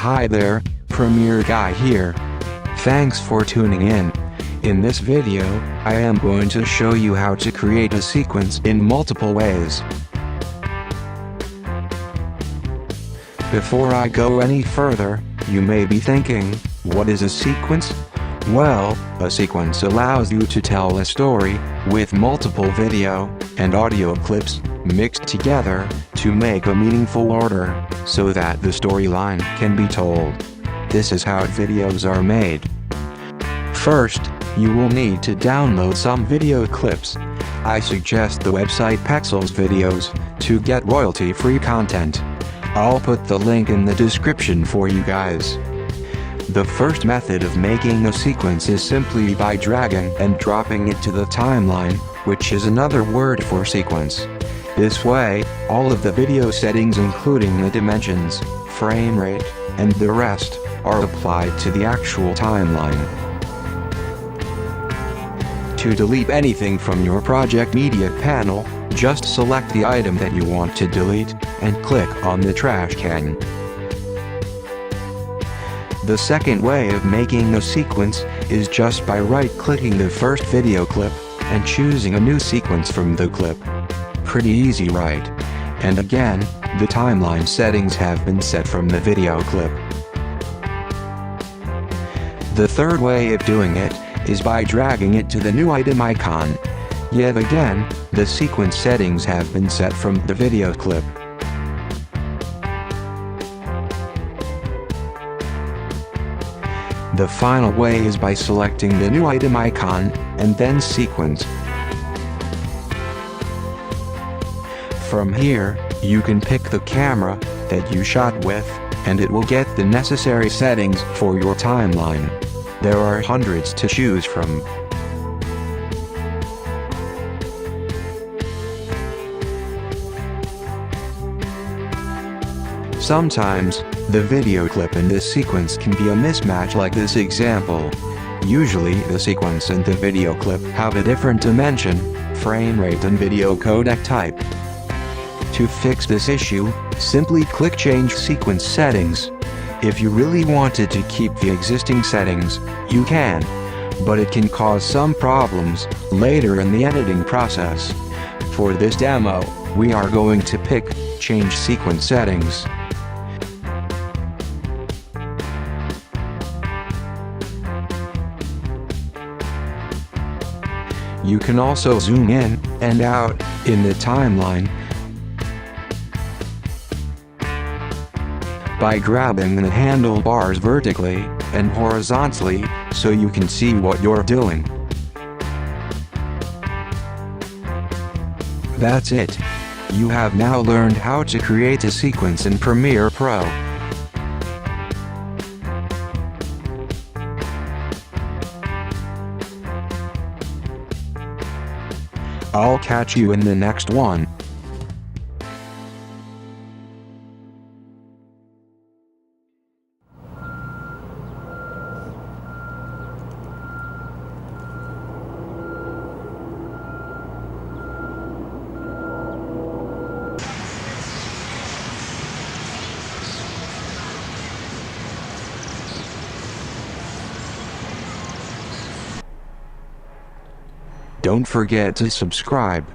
Hi there, Premiere Guy here. Thanks for tuning in. In this video, I am going to show you how to create a sequence in multiple ways. Before I go any further, you may be thinking, what is a sequence? Well, a sequence allows you to tell a story with multiple video and audio clips mixed together to make a meaningful order so that the storyline can be told. This is how videos are made. First, you will need to download some video clips. I suggest the website Pexels Videos to get royalty-free content. I'll put the link in the description for you guys. The first method of making a sequence is simply by dragging and dropping it to the timeline, which is another word for sequence. This way, all of the video settings including the dimensions, frame rate, and the rest, are applied to the actual timeline. To delete anything from your project media panel, just select the item that you want to delete, and click on the trash can. The second way of making a sequence is just by right-clicking the first video clip, and choosing a new sequence from the clip. Pretty easy, right? And again, the timeline settings have been set from the video clip. The third way of doing it is by dragging it to the new item icon. Yet again, the sequence settings have been set from the video clip. The final way is by selecting the new item icon, and then sequence. From here, you can pick the camera that you shot with, and it will get the necessary settings for your timeline. There are hundreds to choose from. Sometimes, the video clip in this sequence can be a mismatch like this example. Usually the sequence and the video clip have a different dimension, frame rate and video codec type. To fix this issue, simply click Change Sequence Settings. If you really wanted to keep the existing settings, you can, but it can cause some problems later in the editing process. For this demo, we are going to pick Change Sequence Settings. You can also zoom in and out in the timeline by grabbing the handlebars vertically and horizontally so you can see what you're doing. That's it. You have now learned how to create a sequence in Premiere Pro. I'll catch you in the next one. Don't forget to subscribe.